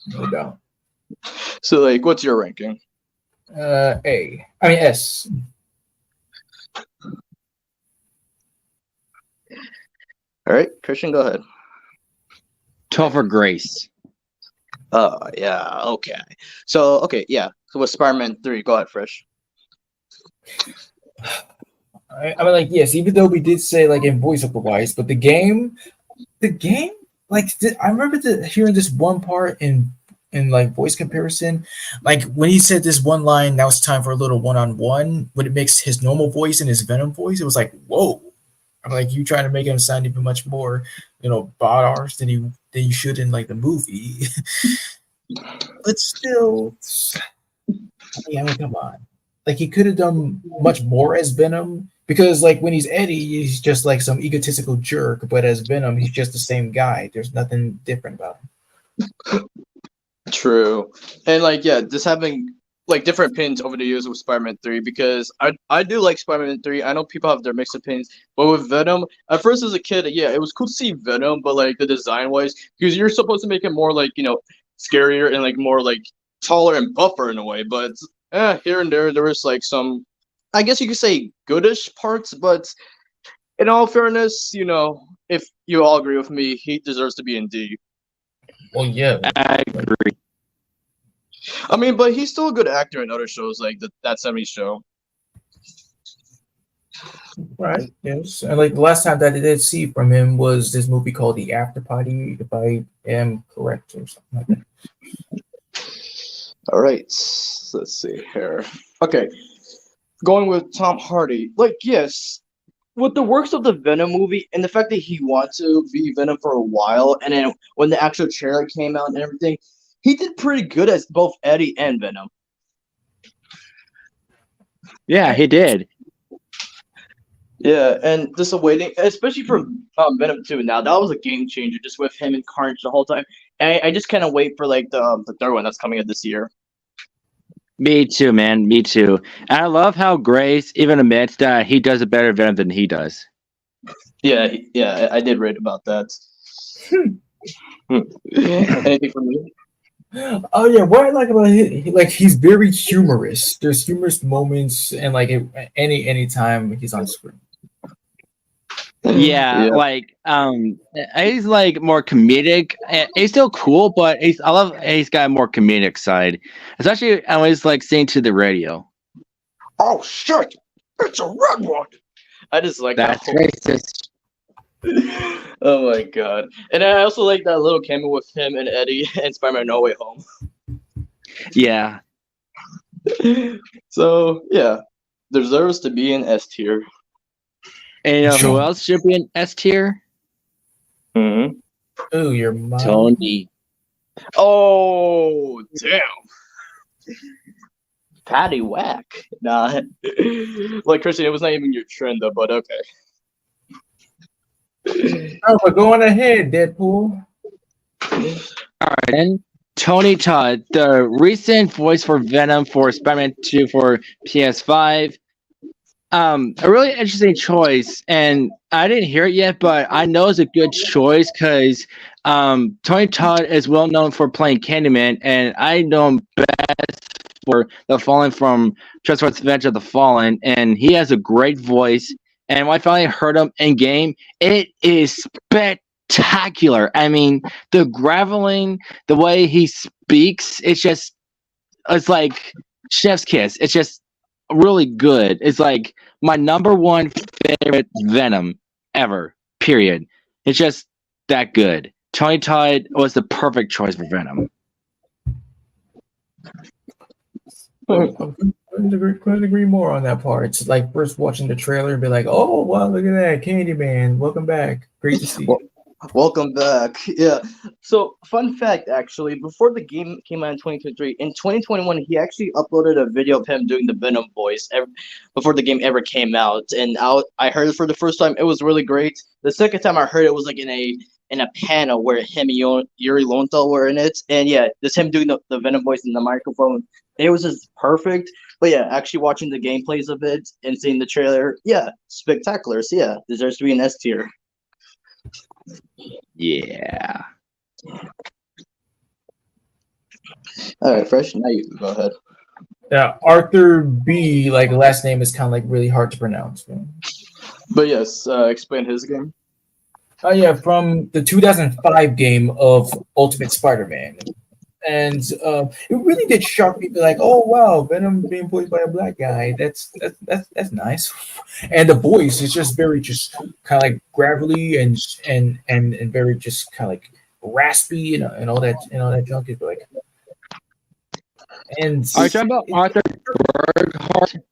No doubt. So like, what's your ranking? A. I mean S. All right, Christian, go ahead. Topher Grace. Yeah, okay. So okay, yeah. So with Spider-Man 3, go ahead, Fresh. I mean, like, yes, even though we did say like in voiceover wise, but the game, like I remember hearing this one part in like voice comparison, like when he said this one line, now it's time for a little one-on-one, when it makes his normal voice and his Venom voice, it was like, whoa. I'm like, you trying to make him sound even much more, badass than you should in like the movie. But still, I mean, come on. Like he could have done much more as Venom, because like when he's Eddie, he's just like some egotistical jerk, but as Venom, he's just the same guy. There's nothing different about him. True. And like, yeah, just having like different opinions over the years with Spider-Man 3, because I do like Spider-Man 3. I know people have their mixed opinions, but with Venom, at first as a kid, yeah, it was cool to see Venom, but like the design wise, because you're supposed to make him more like, scarier and like more like taller and buffer in a way, but here and there was like some, I guess you could say, goodish parts, but in all fairness, if you all agree with me, he deserves to be in D. Well, yeah, I agree. I mean, but he's still a good actor in other shows like that 70s show. Right. Yes. And like the last time that I did see from him was this movie called The After Party, if I am correct, or something like that. All right. Let's see here. Okay. Going with Tom Hardy. Like, yes, with the works of the Venom movie and the fact that he wanted to be Venom for a while, and then when the actual trailer came out and everything, he did pretty good as both Eddie and Venom. Yeah, he did. Yeah, and just waiting, especially for Venom 2 now, that was a game changer just with him and Carnage the whole time. And I just kind of wait for like the third one that's coming out this year. Me too, man. Me too. And I love how Grace even admits that he does a better Venom than he does. Yeah, I did read about that. Anything from you? Oh yeah, what I like about him, like he's very humorous. There's humorous moments, and like any time he's on screen. Yeah, like he's like more comedic. He's still cool, but he's got a more comedic side. Especially I always like saying to the radio. Oh shit! It's a red one. I just like that's that. racist. Oh my god! And I also like that little cameo with him and Eddie and Spider-Man No Way Home. Yeah. So yeah, deserves to be in S tier. And you know who else should be in S tier? Mm-hmm. Oh, your mom. Tony. Oh damn. Patty whack. Nah. Like Christian, it was not even your trend though, but okay. Oh, we're going ahead, Deadpool. All right, and Tony Todd, the recent voice for Venom for Spider-Man 2 for PS5. A really interesting choice, and I didn't hear it yet, but I know it's a good choice because Tony Todd is well known for playing Candyman, and I know him best for The Fallen from Transformers: Revenge of the Fallen, and he has a great voice. And when I finally heard him in game, it is spectacular. I mean, the graveling, the way he speaks, it's like chef's kiss. It's just really good. It's like my number one favorite Venom ever. Period. It's just that good. Tony Todd was the perfect choice for Venom. Couldn't agree more on that part. It's like first watching the trailer and be like, "Oh wow, look at that, Candyman! Welcome back, great to see you." Welcome back. Yeah. So, fun fact, actually, before the game came out in 2023, in 2021, he actually uploaded a video of him doing the Venom voice before the game ever came out. And I heard it for the first time. It was really great. The second time I heard it was like in a panel where him and Yuri Lowenthal were in it. And yeah, just him doing the Venom voice in the microphone. It was just perfect. But yeah, actually watching the gameplays of it and seeing the trailer, yeah, spectacular. So yeah, deserves to be an S tier. Yeah. All right, Fresh. Now you can go ahead. Yeah, Arthur B. Like last name is kind of like really hard to pronounce. Man. But yes, explain his game. Oh yeah, from the 2005 game of Ultimate Spider-Man, and it really did shock people. Like, oh wow, Venom being voiced by a black guy. That's nice. And the voice is just very just kind of like gravelly and very just kind of like raspy and all that junk is like. And are you talking about Arthur Berghart?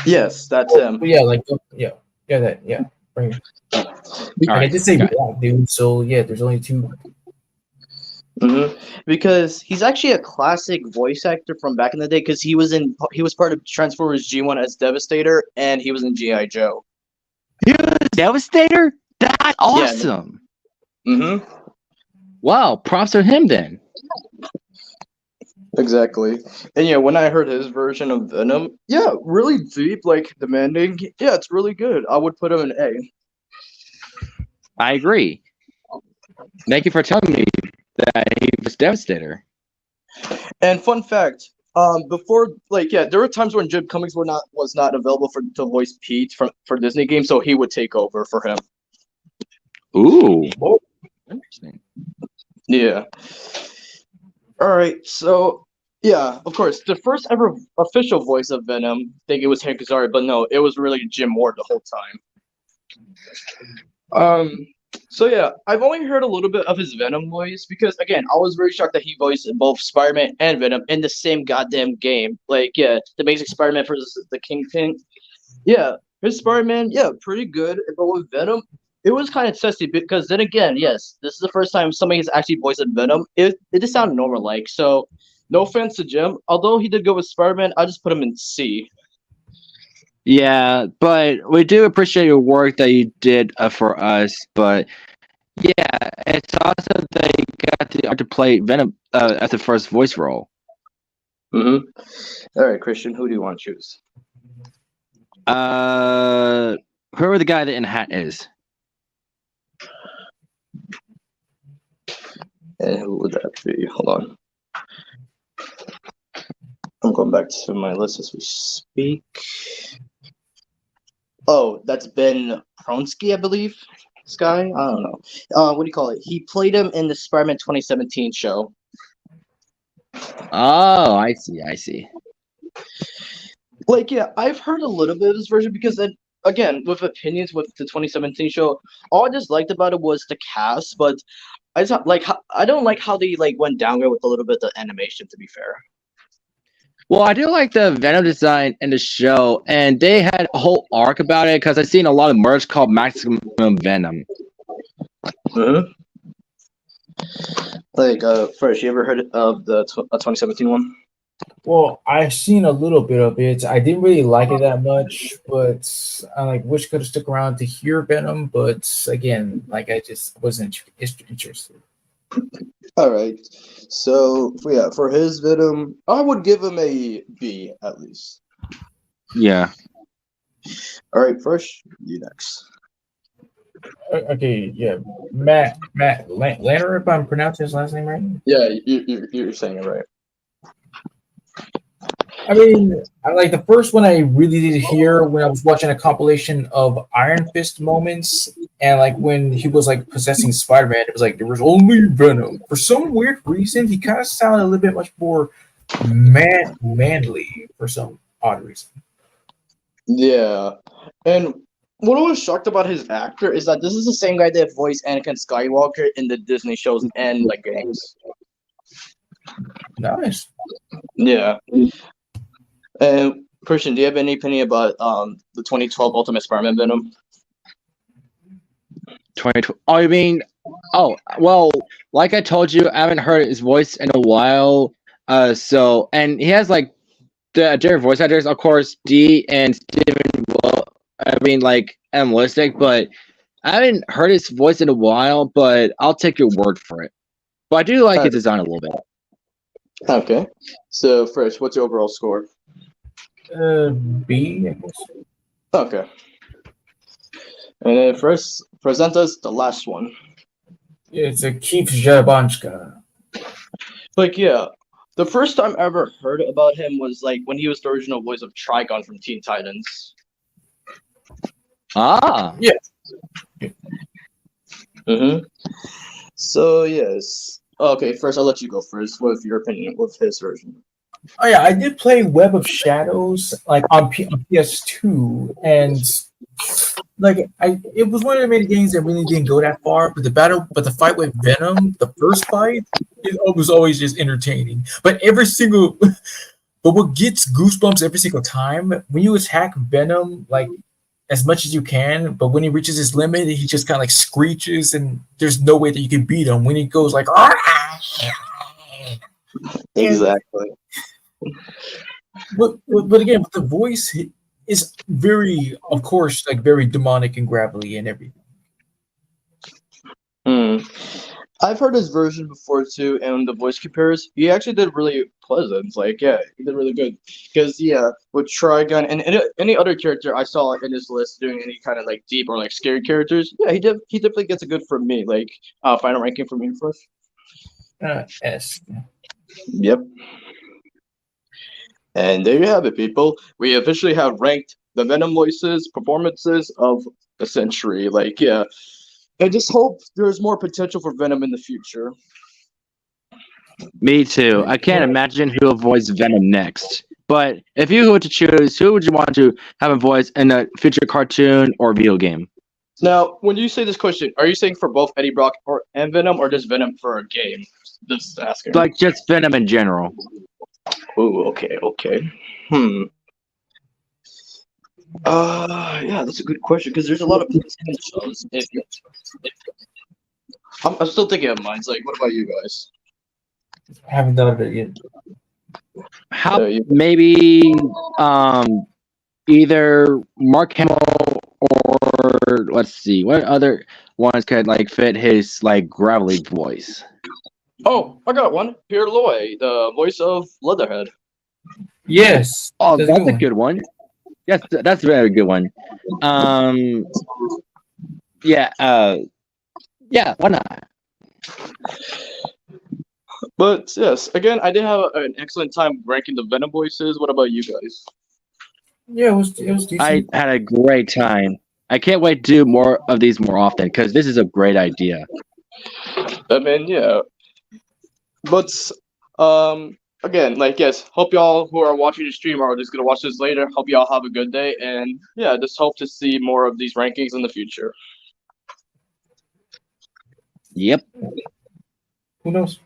Yes, that's him. Yeah, like yeah. Right. I did say black dude, so yeah, there's only two. Mm-hmm. Because he's actually a classic voice actor from back in the day. Because he was part of Transformers G1 as Devastator, and he was in G.I. Joe. He was Devastator? That's awesome. Yeah. Mm-hmm. Wow, props to him then. Exactly. And yeah, when I heard his version of Venom, yeah, really deep, like demanding. Yeah, it's really good. I would put him an A. I agree. Thank you for telling me that he was Devastator. And fun fact, before there were times when Jim Cummings was not available to voice Pete for Disney games, so he would take over for him. Ooh. Interesting. Yeah. All right, so yeah, of course, the first ever official voice of Venom, I think it was Hank Azaria, but no, it was really Jim Ward the whole time. So yeah, I've only heard a little bit of his Venom voice because again, I was very shocked that he voiced both Spider-Man and Venom in the same goddamn game. Like, yeah, the Amazing Spider-Man versus the Kingpin. Yeah, his Spider-Man, yeah, pretty good. But with Venom, it was kind of testy because then again, yes, this is the first time somebody has actually voiced Venom. It just sounded normal like. So no offense to Jim, although he did go with Spider-Man, I just put him in C. Yeah, but we do appreciate your work that you did for us. But yeah, it's also they got to play Venom as the first voice role. Mm-hmm. All right, Christian, who do you want to choose? Whoever the guy that in the hat is. And who would that be? Hold on. I'm going back to my list as we speak. Oh, that's Ben Pronsky, I believe. This guy? I don't know. What do you call it? He played him in the Spider-Man 2017 show. Oh, I see. Like, yeah, I've heard a little bit of this version because then, again, with opinions with the 2017 show, all I just liked about it was the cast, but I don't like how they went downgrade with a little bit of the animation, to be fair. Well, I do like the Venom design in the show, and they had a whole arc about it because I've seen a lot of merch called Maximum Venom. Mm-hmm. First, you ever heard of the 2017 one? Well, I've seen a little bit of it. I didn't really like it that much, but I wish could have stuck around to hear Venom. But again, I just wasn't interested. All right. So yeah, for his Venom, I would give him a B at least. Yeah. All right, Fresh, you next. Okay, yeah, Matt Lanner, if I'm pronouncing his last name right. Yeah, you're saying it right. I mean, the first one I really did hear when I was watching a compilation of Iron Fist moments, and when he was possessing Spider-Man, it was there was only Venom. For some weird reason, he kind of sounded a little bit much more manly for some odd reason. Yeah, and what I was shocked about his actor is that this is the same guy that voiced Anakin Skywalker in the Disney shows and like games. Nice. Yeah. And Christian, do you have any opinion about the 2012 Ultimate Spider-Man Venom? 2012. Oh, you mean? Oh, well, like I told you, I haven't heard his voice in a while. So and he has like the different voice actors, of course, D and Steven. I mean, like animalistic, but I haven't heard his voice in a while. But I'll take your word for it. But I do like his design a little bit. Okay. So, Fresh, what's your overall score? B, I guess. Okay. And then first, present us the last one. It's a Keith Jabanchka. Like, yeah, the first time I ever heard about him was like when he was the original voice of Trigon from Teen Titans. Ah. Yeah. Mm-hmm. So, yes. Okay, first I'll let you go first with your opinion with his version. Oh yeah, I did play Web of Shadows like on PS2, and like it was one of the many games that really didn't go that far. But the fight with Venom, the first fight, it was always just entertaining. But what gets goosebumps every single time when you attack Venom, like as much as you can, but when he reaches his limit, he just kind of like screeches, and there's no way that you can beat him when he goes like, Exactly. But again, the voice is very, of course, like very demonic and gravelly and everything. I've heard his version before too, and the voice compares. He actually did really pleasant. Like, yeah, he did really good. Because yeah, with Trigon and any other character I saw in his list doing any kind of like deep or like scary characters, yeah, he definitely gets a good from me. Like, final ranking for me first. S. Yep. And there you have it, people. We officially have ranked the Venom voices, performances of the century. Like, yeah. I just hope there's more potential for Venom in the future. Me too. I can't imagine who will voice Venom next. But if you were to choose, who would you want to have a voice in a future cartoon or video game? Now, when you say this question, are you saying for both Eddie Brock and Venom, or just Venom for a game? Just asking. Like just Venom in general. Oh, okay. Yeah, that's a good question because there's a lot of TV shows. I'm still thinking of mine. Like, what about you guys? I haven't done it yet. How maybe either Mark Hamill or let's see, what other ones could like fit his like gravelly voice? Oh, I got one. Pierre Loy, the voice of Leatherhead. Yes. Oh, that's a good one. Yes, that's a very good one. Yeah, why not? But yes, again, I did have an excellent time ranking the Venom voices. What about you guys? Yeah, it was decent. I had a great time. I can't wait to do more of these more often because this is a great idea. I mean, yeah. But again, like, yes, hope y'all who are watching the stream or just gonna watch this later, hope y'all have a good day, and yeah, just hope to see more of these rankings in the future. Yep. Who knows?